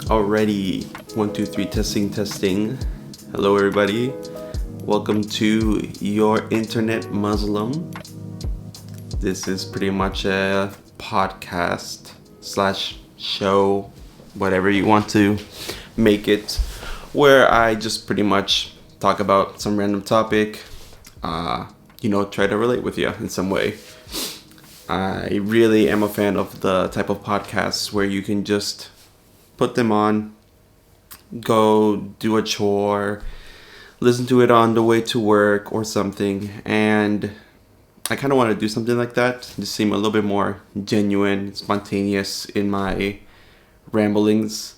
Already, 1, 2, 3, testing. Hello, everybody. Welcome to your internet Muslim. This is pretty much a podcast / show, whatever you want to make it, where I just pretty much talk about some random topic, try to relate with you in some way. I really am a fan of the type of podcasts where you can just put them on, go do a chore, listen to it on the way to work or something, and I kind of want to do something like that, just seem a little bit more genuine, spontaneous in my ramblings.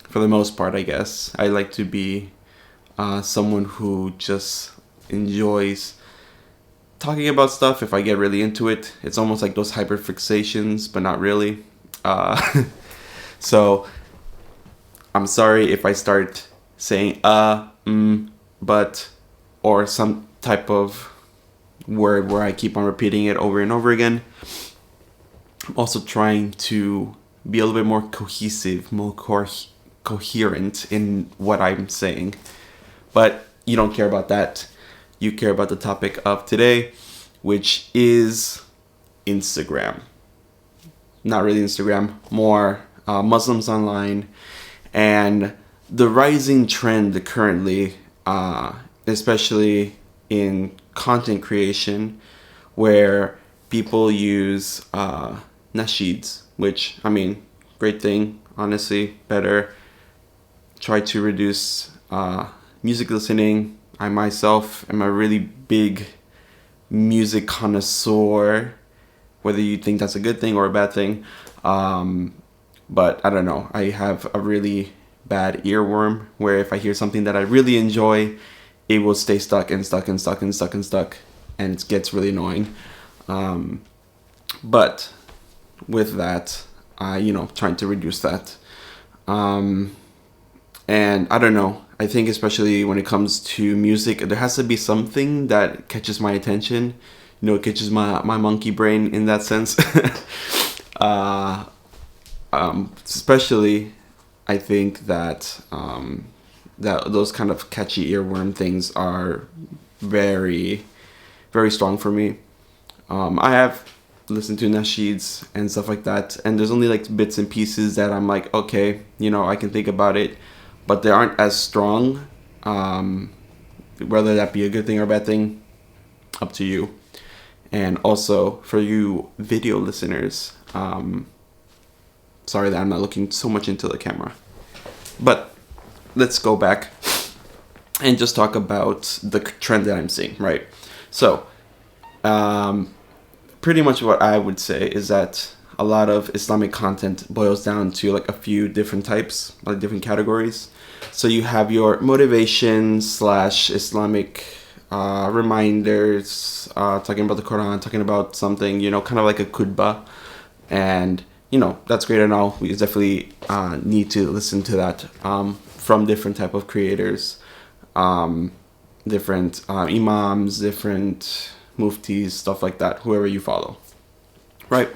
For the most part, I guess. I like to be someone who just enjoys talking about stuff if I get really into it. It's almost like those hyperfixations, but not really. So, I'm sorry if I start saying but, or some type of word where I keep on repeating it over and over again. I'm also trying to be a little bit more cohesive, more coherent in what I'm saying. But you don't care about that. You care about the topic of today, which is Instagram. Not really Instagram, more Muslims online, and the rising trend currently, especially in content creation, where people use nasheeds, which, I mean, great thing, honestly, better. Try to reduce music listening. I myself am a really big music connoisseur, whether you think that's a good thing or a bad thing. But I don't know. I have a really bad earworm where if I hear something that I really enjoy, it will stay stuck, and it gets really annoying. But with that, trying to reduce that. And I don't know. I think especially when it comes to music, there has to be something that catches my attention. It catches my monkey brain in that sense. Especially, I think that that those kind of catchy earworm things are very, very strong for me. I have listened to nasheeds and stuff like that, and there's only like bits and pieces that I'm like, okay, I can think about it, but they aren't as strong. Whether that be a good thing or a bad thing, up to you. And also for you video listeners, sorry that I'm not looking so much into the camera. But let's go back and just talk about the trend that I'm seeing, right? So, pretty much what I would say is that a lot of Islamic content boils down to like a few different types, like different categories. So you have your motivation / Islamic reminders, talking about the Quran, talking about something, kind of like a khutbah. And that's great and all. We definitely need to listen to that from different type of creators, different imams, different muftis, stuff like that, whoever you follow, right?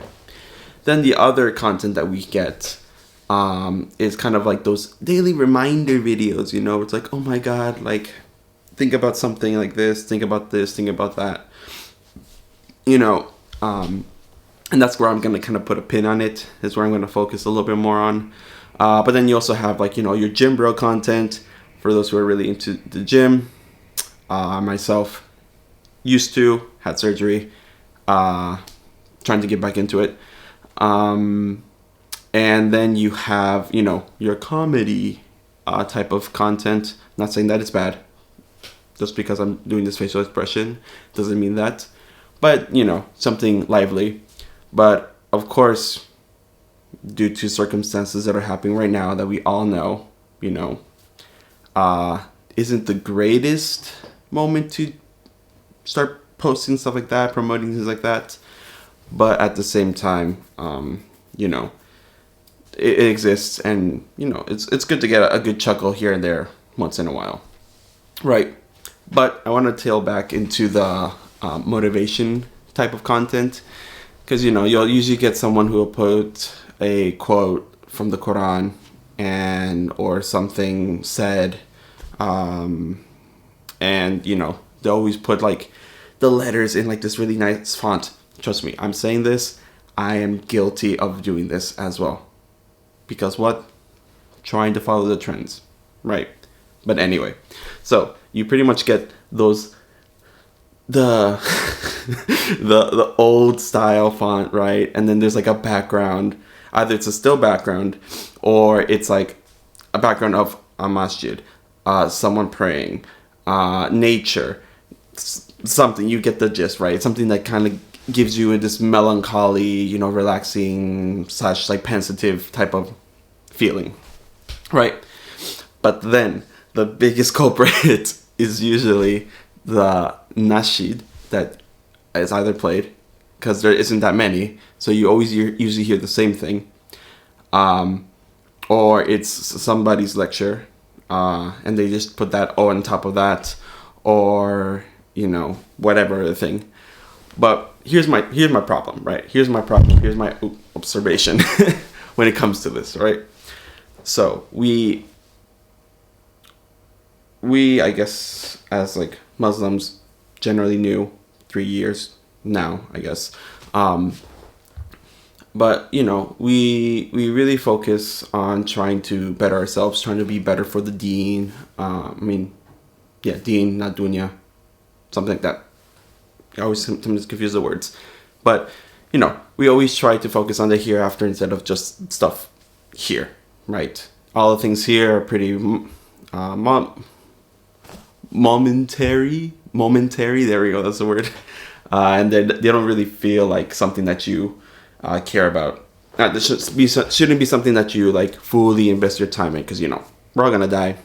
Then the other content that we get is kind of like those daily reminder videos. It's like, oh my God, like think about something like this, think about this, think about that, and that's where I'm going to kind of put a pin on it. That's where I'm going to focus a little bit more on. But then you also have like, your gym bro content for those who are really into the gym. Myself had surgery, trying to get back into it. And then you have, your comedy type of content. Not saying that it's bad. Just because I'm doing this facial expression doesn't mean that. But, something lively. But, of course, due to circumstances that are happening right now that we all know, isn't the greatest moment to start posting stuff like that, promoting things like that. But at the same time, it exists, and it's good to get a good chuckle here and there once in a while, right? But I want to tail back into the motivation type of content, because you'll usually get someone who will put a quote from the Quran or something said, and they always put like the letters in like this really nice font. Trust me, I'm saying this, I am guilty of doing this as well, because what? Trying to follow the trends, right? But anyway, so you pretty much get those the the old style font, right? And then there's like a background. Either it's a still background, or it's like a background of a masjid, someone praying, nature, something. You get the gist, right? Something that kind of gives you this melancholy, relaxing / like pensive type of feeling, right? But then the biggest culprit is usually the nasheed that is either played, because there isn't that many, so you always usually hear the same thing, or it's somebody's lecture, and they just put that on top of that, or whatever other thing. But here's my problem, right? Here's my observation when it comes to this, right? So we I guess as like Muslims generally new 3 years now, I guess. But we really focus on trying to better ourselves, trying to be better for the deen. Deen, not dunya, something like that. I always sometimes confuse the words, but we always try to focus on the hereafter instead of just stuff here, right? All the things here are pretty momentary. There we go. That's the word. And they don't really feel like something that you care about. This shouldn't be something that you like fully invest your time in, because we're all gonna die.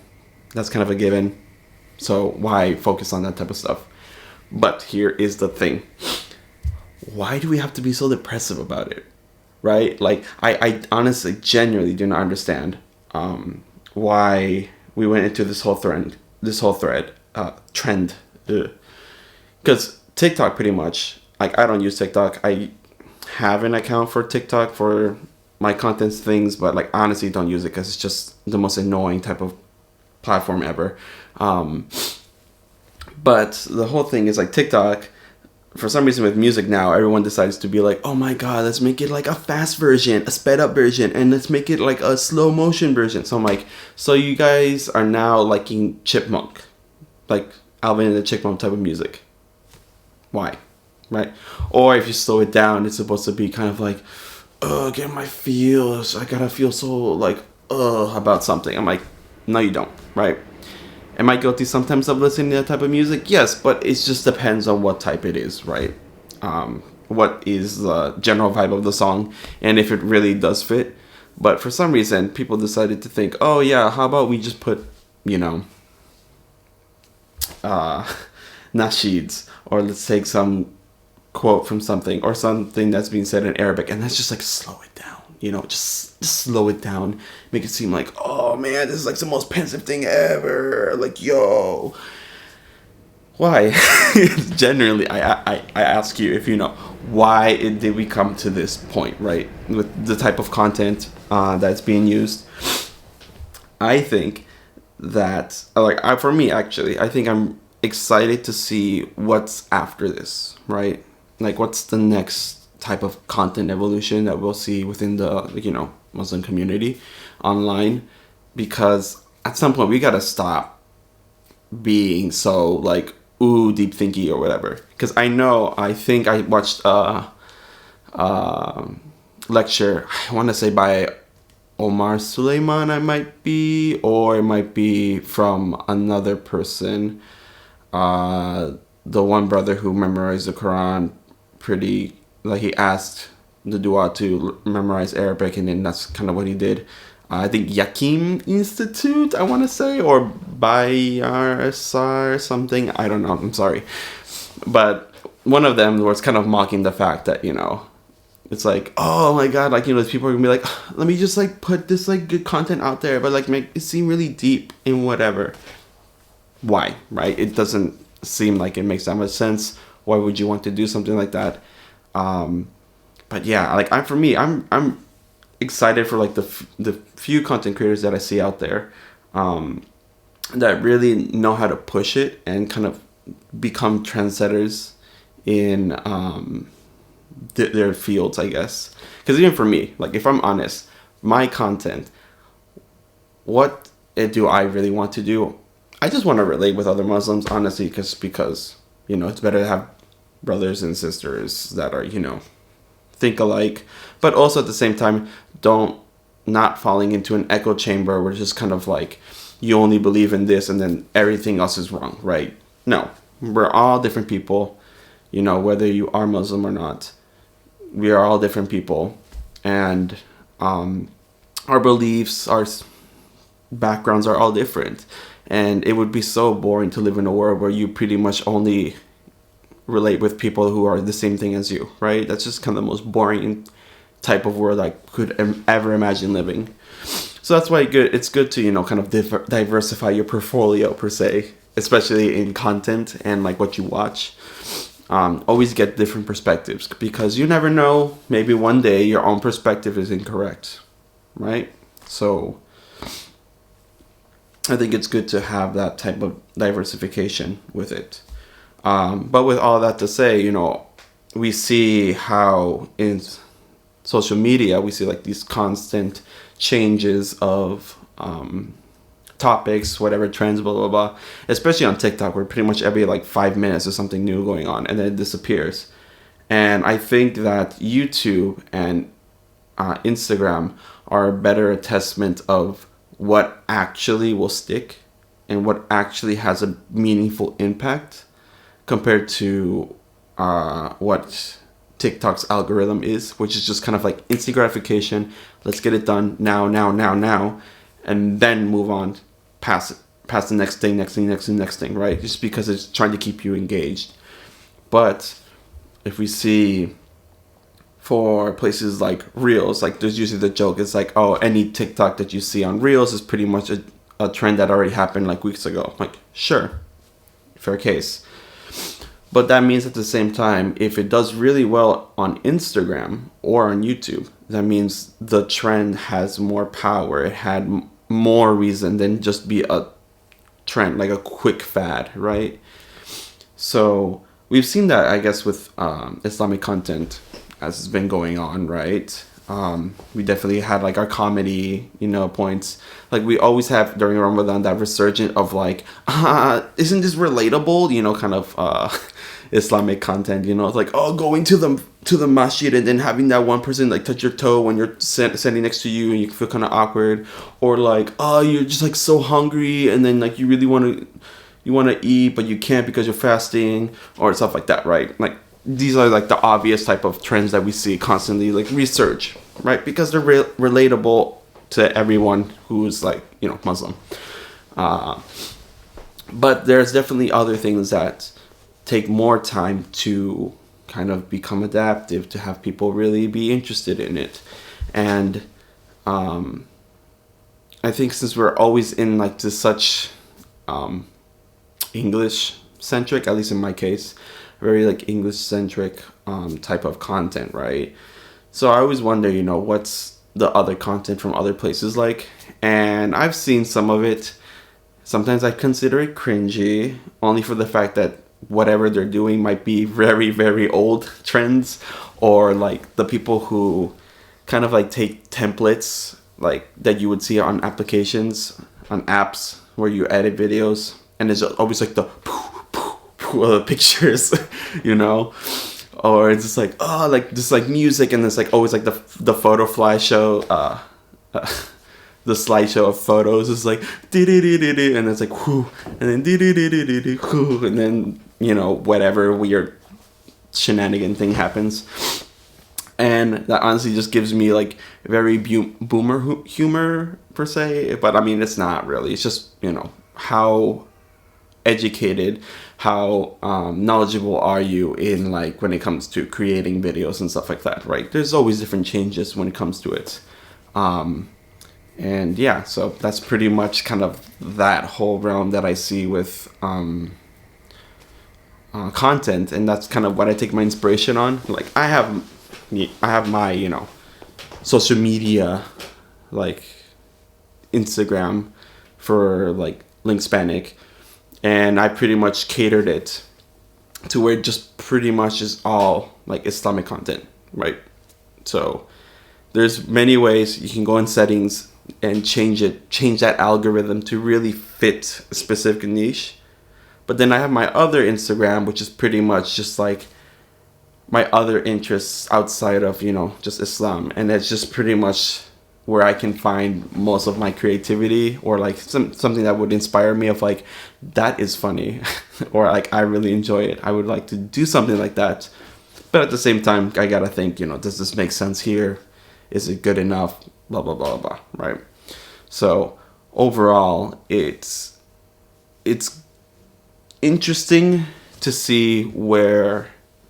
That's kind of a given. So why focus on that type of stuff? But here is the thing. Why do we have to be so depressive about it? Right? Like, I honestly, genuinely do not understand why we went into this whole trend. Because TikTok pretty much, like, I don't use TikTok. I have an account for TikTok for my contents things, but like honestly don't use it because it's just the most annoying type of platform ever. But the whole thing is like TikTok, for some reason with music now, everyone decides to be like, oh my god, let's make it like a fast version, a sped up version, and let's make it like a slow motion version. So I'm like, so you guys are now liking Chipmunk, like Alvin and the Chipmunk type of music. Why? Right? Or if you slow it down, it's supposed to be kind of like, get my feels. I gotta feel so like, about something. I'm like, no, you don't, right? Am I guilty sometimes of listening to that type of music? Yes, but it just depends on what type it is, right? What is the general vibe of the song, and if it really does fit. But for some reason, people decided to think, oh yeah, how about we just put, nasheeds, or let's take some quote from something, or something that's being said in Arabic, and let's just like slow it down, just slow it down, make it seem like, oh man, this is like the most pensive thing ever, like, yo, why? Generally, I ask you, if you know, why did we come to this point, right, with the type of content that's being used? I think that, for me actually, I think I'm excited to see what's after this, right? Like, what's the next type of content evolution that we'll see within the, Muslim community online? Because at some point we gotta stop being so like, ooh, deep thinky or whatever. Because I think I watched a lecture, I want to say by Omar Suleiman, or it might be from another person. The one brother who memorized the Quran pretty, like, he asked the dua to memorize Arabic, and then that's kind of what he did. I think Yaqeen Institute, I want to say, or Bayyinah or something. I don't know. I'm sorry. But one of them was kind of mocking the fact that, it's like, oh my god, like, you know, people are gonna be like, let me just like put this like good content out there, but like make it seem really deep in whatever. Why, right? It doesn't seem like it makes that much sense. Why would you want to do something like that? But yeah, like I'm excited for like the few content creators that I see out there, that really know how to push it and kind of become trendsetters in their fields, I guess. Because even for me, like, if I'm honest, my content, what do I really want to do? I just want to relate with other Muslims, honestly, because you know, it's better to have brothers and sisters that are, you know, think alike, but also at the same time, not falling into an echo chamber where it's just kind of like you only believe in this and then everything else is wrong, right? No, we're all different people, you know, whether you are Muslim or not. We are all different people, and our beliefs, our backgrounds are all different, and it would be so boring to live in a world where you pretty much only relate with people who are the same thing as you, right? That's just kind of the most boring type of world I could ever imagine living. So that's why it's good to, you know, kind of diversify your portfolio per se, especially in content and like what you watch. Always get different perspectives, because you never know, maybe one day your own perspective is incorrect, right? So I think it's good to have that type of diversification with it. But with all that to say, you know, we see how in social media, we see like these constant changes of topics, whatever trends, blah, blah, blah. Especially on TikTok, where pretty much every like 5 minutes there's something new going on and then it disappears. And I think that YouTube and Instagram are better a testament of what actually will stick and what actually has a meaningful impact compared to what TikTok's algorithm is, which is just kind of like instant gratification. Let's get it done now, and then move on past the next thing, right? Just because it's trying to keep you engaged. But if we see for places like Reels, like there's usually the joke, it's like, oh, any TikTok that you see on Reels is pretty much a trend that already happened like weeks ago. Like, sure, fair case. But that means at the same time, if it does really well on Instagram or on YouTube, that means the trend has more power. It had more reason than just be a trend, like a quick fad, right? So we've seen that, I guess, with Islamic content as it's been going on, right? We definitely had like our comedy, you know, points. Like we always have during Ramadan that resurgence of like, isn't this relatable? You know, kind of Islamic content. You know, it's like, oh, going to the masjid and then having that one person like touch your toe when you're standing next to you and you feel kind of awkward, or like, oh, you're just like so hungry and then like you really want to eat but you can't because you're fasting, or stuff like that, right? Like these are like the obvious type of trends that we see constantly like research, right? Because they're relatable to everyone who's like, you know, Muslim. But there's definitely other things that take more time to kind of become adaptive, to have people really be interested in it. And I think since we're always in like this such English centric, at least in my case, very like English centric type of content, right? So I always wonder, you know, what's the other content from other places like? And I've seen some of it. Sometimes I consider it cringy, only for the fact that whatever they're doing might be very, very old trends, or like the people who kind of like take templates like that you would see on applications, on apps where you edit videos, and it's always like the pictures, you know, or it's just like, oh, like just like music, and it's like always like the photo fly show, the slideshow of photos is like and it's like whoo, and then whoo, and then, you know, whatever weird shenanigan thing happens. And that honestly just gives me like very boomer humor per se, but I mean it's not really, it's just, you know, how educated, how knowledgeable are you in like when it comes to creating videos and stuff like that, right? There's always different changes when it comes to it. And yeah, so that's pretty much kind of that whole realm that I see with content, and that's kind of what I take my inspiration on. Like I have my, you know, social media, like Instagram for like Linkspanic, and I pretty much catered it to where it just pretty much is all like Islamic content, right? So there's many ways you can go in settings and change that algorithm to really fit a specific niche. But then I have my other Instagram, which is pretty much just like my other interests outside of, you know, just Islam. And it's just pretty much where I can find most of my creativity, or like something that would inspire me of like, that is funny, or like, I really enjoy it. I would like to do something like that. But at the same time, I gotta think, you know, does this make sense here? Is it good enough? Blah, blah, blah, blah, right? So overall, it's interesting to see where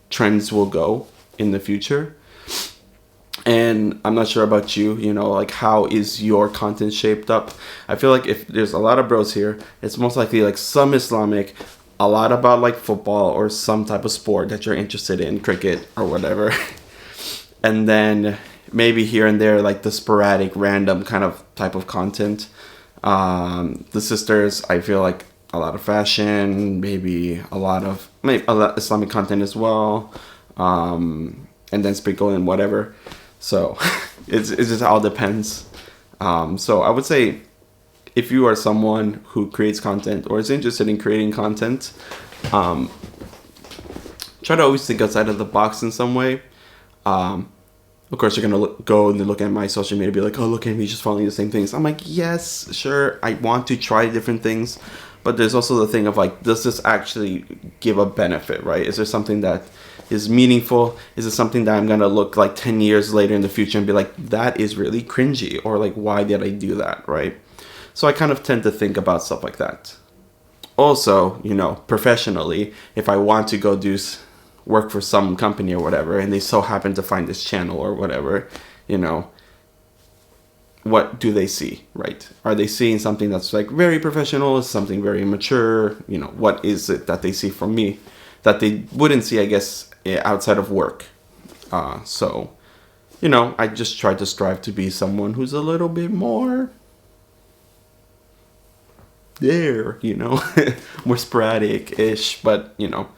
trends will go in the future. And I'm not sure about you, you know, like how is your content shaped up? I feel like if there's a lot of bros here, it's most likely like some Islamic, a lot about like football or some type of sport that you're interested in, cricket or whatever. And then maybe here and there, like the sporadic, random kind of type of content. The sisters, I feel like a lot of fashion, maybe a lot Islamic content as well, and then sprinkle in whatever. So it just all depends. So I would say if you are someone who creates content or is interested in creating content, try to always think outside of the box in some way. Of course, you're going to go and look at my social media and be like, oh, look at me just following the same things. I'm like, yes, sure, I want to try different things. But there's also the thing of like, does this actually give a benefit, right? Is there something that is meaningful? Is it something that I'm going to look like 10 years later in the future and be like, that is really cringy? Or like, why did I do that, right? So I kind of tend to think about stuff like that. Also, you know, professionally, if I want to go work for some company or whatever, and they so happen to find this channel or whatever, you know, what do they see, right? Are they seeing something that's like very professional, something very mature? You know, what is it that they see from me that they wouldn't see, I guess, outside of work? So, you know, I just try to strive to be someone who's a little bit more there, you know, more sporadic-ish, but, you know,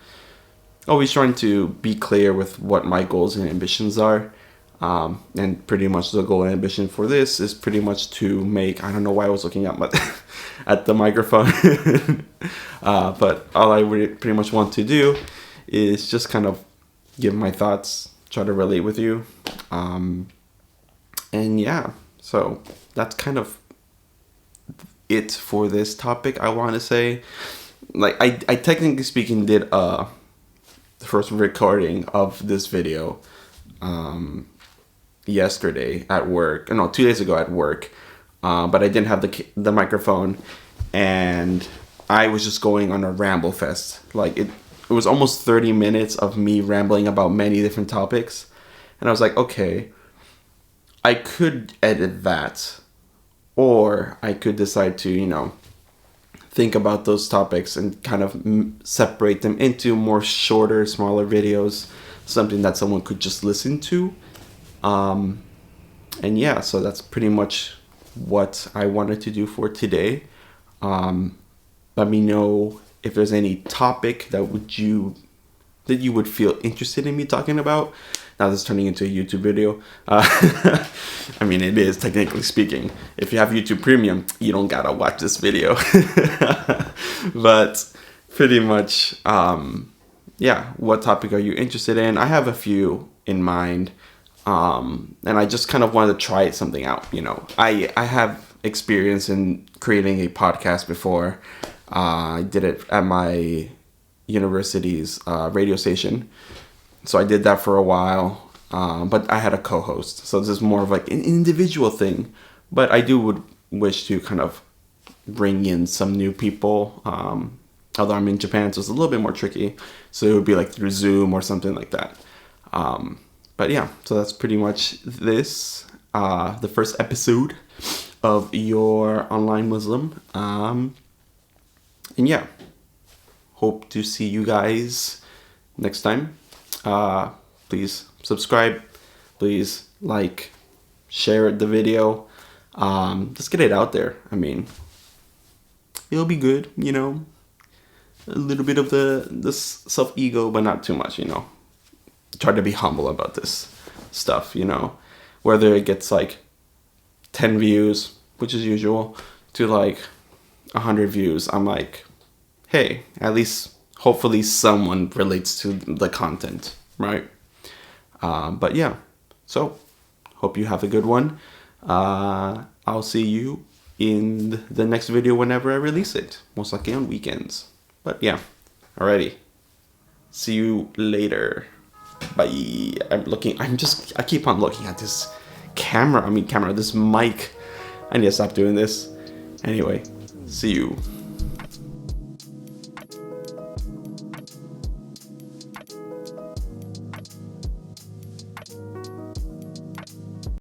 always trying to be clear with what my goals and ambitions are. And pretty much the goal and ambition for this is pretty much to make, I don't know why I was looking at at the microphone, but all I really pretty much want to do is just kind of give my thoughts, try to relate with you. And yeah, so that's kind of it for this topic. I want to say, like, I technically speaking did the first recording of this video yesterday at work. No, 2 days ago at work. But I didn't have the microphone, and I was just going on a ramble fest. Like it was almost 30 minutes of me rambling about many different topics, and I was like, okay, I could edit that, or I could decide to, you know, think about those topics and kind of separate them into more shorter, smaller videos, something that someone could just listen to. And yeah, so that's pretty much what I wanted to do for today. Let me know if there's any topic that you would feel interested in me talking about. Now this is turning into a YouTube video. I mean, it is technically speaking. If you have YouTube Premium, you don't gotta watch this video. But pretty much, yeah, what topic are you interested in? I have a few in mind. And I just kind of wanted to try something out, you know. I have experience in creating a podcast before. I did it at my university's radio station. So I did that for a while, but I had a co-host. So this is more of like an individual thing. But I would wish to kind of bring in some new people Although I'm in Japan, so it's a little bit more tricky. So it would be like through Zoom or something like that. But yeah, so that's pretty much this. The first episode of Your Online Muslim. And yeah, hope to see you guys next time. Please subscribe. Please like, share the video. Let's get it out there. I mean, it'll be good, you know. A little bit of the self-ego, but not too much, you know. Try to be humble about this stuff, you know. Whether it gets like 10 views, which is usual, to like 100 views, I'm like, hey, at least hopefully someone relates to the content, right? But yeah, so hope you have a good one. I'll see you in the next video whenever I release it, most likely on weekends. But yeah, alrighty. See you later. Bye. I keep on looking at this this mic. I need to stop doing this. Anyway, see you.